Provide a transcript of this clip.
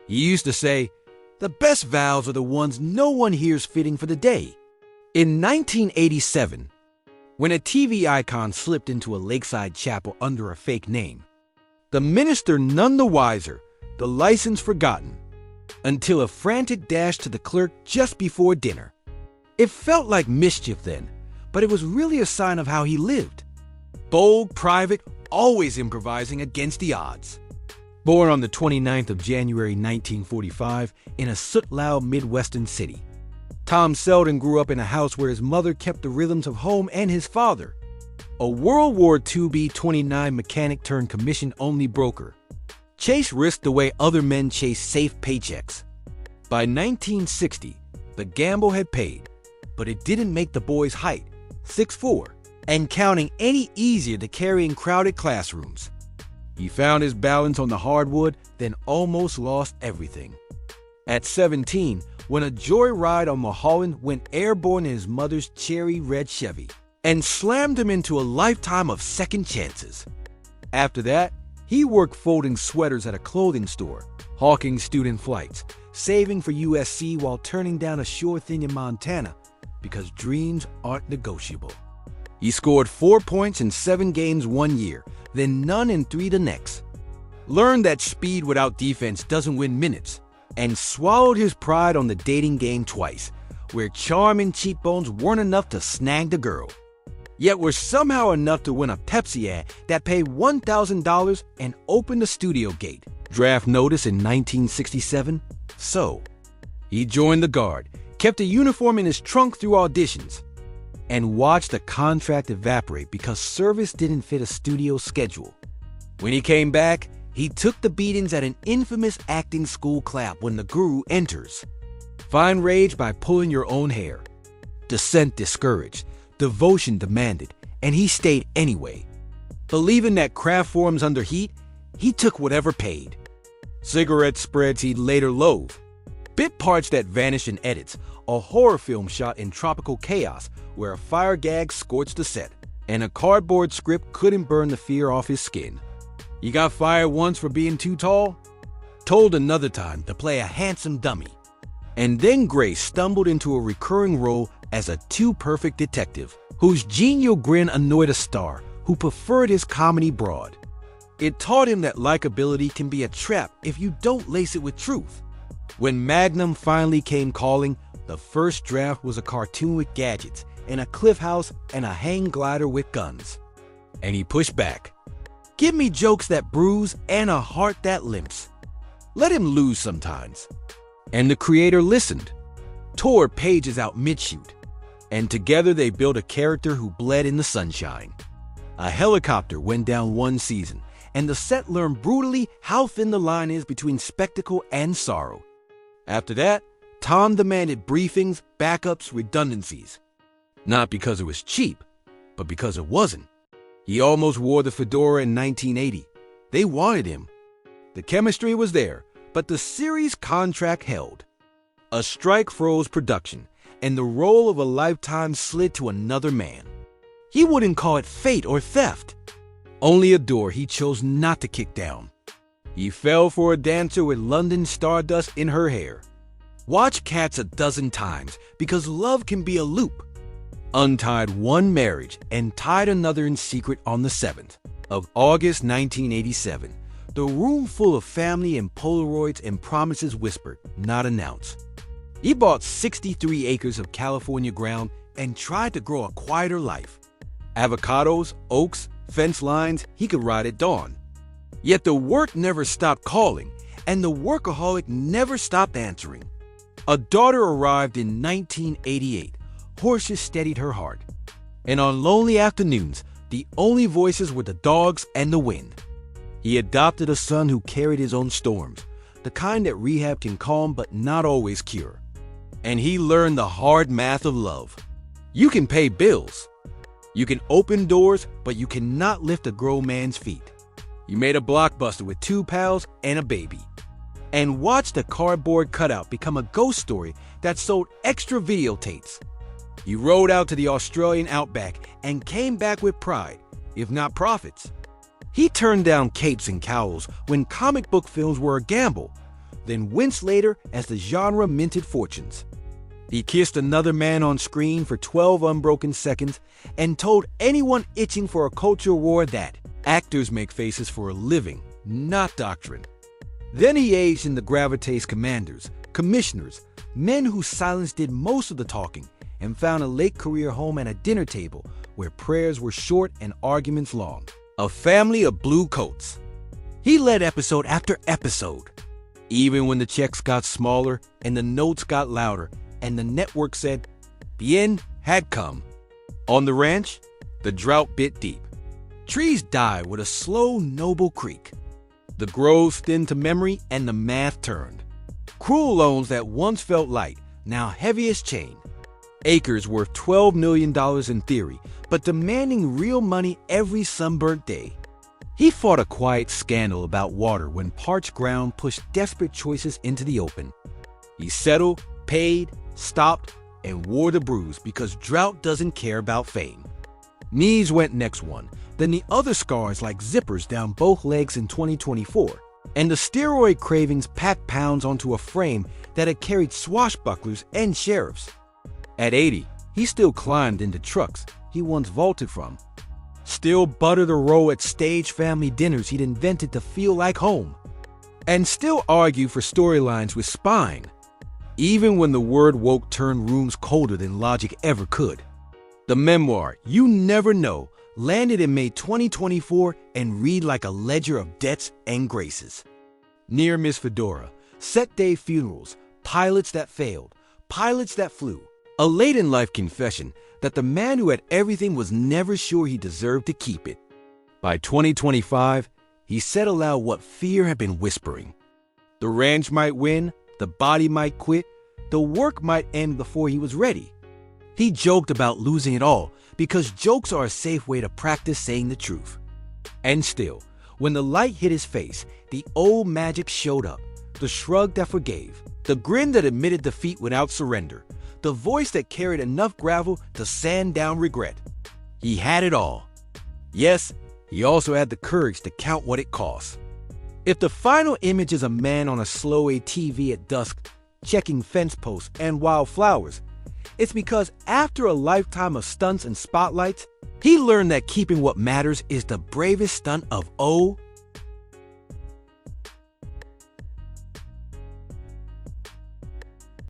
He used to say, "The best vows are the ones no one hears fitting for the day." In 1987, when a TV icon slipped into a lakeside chapel under a fake name, the minister none the wiser, the license forgotten, until a frantic dash to the clerk just before dinner. It felt like mischief then, but it was really a sign of how he lived. Bold, private, always improvising against the odds. Born on the 29th of January 1945 in a soot-loud Midwestern city, Tom Selleck grew up in a house where his mother kept the rhythms of home and his father, a World War II B-29 mechanic turned commission-only broker, chased risk the way other men chase safe paychecks. By 1960, the gamble had paid, but it didn't make the boy's height, 6'4", and counting any easier to carry in crowded classrooms. He found his balance on the hardwood, then almost lost everything. At 17, when a joyride on Mulholland went airborne in his mother's cherry red Chevy and slammed him into a lifetime of second chances. After that, he worked folding sweaters at a clothing store, hawking student flights, saving for USC while turning down a sure thing in Montana because dreams aren't negotiable. He scored 4 points in 7 games one year, then none in 3 the next. Learned that speed without defense doesn't win minutes, and swallowed his pride on the dating game twice, where charm and cheekbones weren't enough to snag the girl, yet were somehow enough to win a Pepsi ad that paid $1,000 and opened the studio gate. Draft notice in 1967. So, he joined the Guard, kept a uniform in his trunk through auditions, and watched the contract evaporate because service didn't fit a studio schedule. When he came back, he took the beatings at an infamous acting school clap when the guru enters. Find rage by pulling your own hair. Dissent discouraged, devotion demanded, and he stayed anyway. Believing that craft forms under heat, he took whatever paid. Cigarette spreads he'd later loathe. Bit parts that vanished in edits, a horror film shot in tropical chaos where a fire gag scorched the set, and a cardboard script couldn't burn the fear off his skin. He got fired once for being too tall, told another time to play a handsome dummy, and then Grace stumbled into a recurring role as a too-perfect detective, whose genial grin annoyed a star who preferred his comedy broad. It taught him that likability can be a trap if you don't lace it with truth. When Magnum finally came calling, the first draft was a cartoon with gadgets, and a cliff house, and a hang glider with guns. And he pushed back. Give me jokes that bruise and a heart that limps. Let him lose sometimes. And the creator listened, tore pages out mid-shoot, and together they built a character who bled in the sunshine. A helicopter went down one season, and the set learned brutally how thin the line is between spectacle and sorrow. After that, Tom demanded briefings, backups, redundancies. Not because it was cheap, but because it wasn't. He almost wore the fedora in 1980. They wanted him. The chemistry was there, but the series contract held. A strike froze production, and the role of a lifetime slid to another man. He wouldn't call it fate or theft, only a door he chose not to kick down. He fell for a dancer with London stardust in her hair. Watch Cats a dozen times because love can be a loop. Untied one marriage and tied another in secret on the 7th of August 1987. The room full of family and Polaroids and promises whispered, not announced. He bought 63 acres of California ground and tried to grow a quieter life. Avocados, oaks, fence lines, he could ride at dawn. Yet the work never stopped calling, and the workaholic never stopped answering. A daughter arrived in 1988. Horses steadied her heart. And on lonely afternoons, the only voices were the dogs and the wind. He adopted a son who carried his own storms, the kind that rehab can calm but not always cure. And he learned the hard math of love. You can pay bills. You can open doors, but you cannot lift a grown man's feet. He made a blockbuster with 2 pals and a baby, and watched a cardboard cutout become a ghost story that sold extra videotapes. He rode out to the Australian outback and came back with pride, if not profits. He turned down capes and cowls when comic book films were a gamble, then winced later as the genre minted fortunes. He kissed another man on screen for 12 unbroken seconds and told anyone itching for a culture war that actors make faces for a living, not doctrine. Then he aged in the gravitas commanders, commissioners, men whose silence did most of the talking, and found a late career home at a dinner table where prayers were short and arguments long. A family of blue coats. He led episode after episode, even when the checks got smaller and the notes got louder and the network said, Bien had come. On the ranch, the drought bit deep. Trees died with a slow, noble creak. The groves thinned to memory and the math turned. Cruel loans that once felt light, now heavy as chain. Acres worth $12 million in theory, but demanding real money every sunburnt day. He fought a quiet scandal about water when parched ground pushed desperate choices into the open. He settled, paid, stopped, and wore the bruise because drought doesn't care about fame. Knees went next one, then the other scars like zippers down both legs in 2024, and the steroid cravings packed pounds onto a frame that had carried swashbucklers and sheriffs. At 80, he still climbed into trucks he once vaulted from, still buttered a roll at stage family dinners he'd invented to feel like home, and still argued for storylines with spine, even when the word woke turned rooms colder than logic ever could. The memoir, You Never Know, landed in May 2024 and read like a ledger of debts and graces. Near Miss Fedora, set day funerals, pilots that failed, pilots that flew. A late-in-life confession that the man who had everything was never sure he deserved to keep it. By 2025, he said aloud what fear had been whispering. The ranch might win, the body might quit, the work might end before he was ready. He joked about losing it all because jokes are a safe way to practice saying the truth. And still, when the light hit his face, the old magic showed up, the shrug that forgave, the grin that admitted defeat without surrender, the voice that carried enough gravel to sand down regret. He had it all. Yes, he also had the courage to count what it cost. If the final image is a man on a slow ATV at dusk, checking fence posts and wildflowers, it's because after a lifetime of stunts and spotlights, he learned that keeping what matters is the bravest stunt of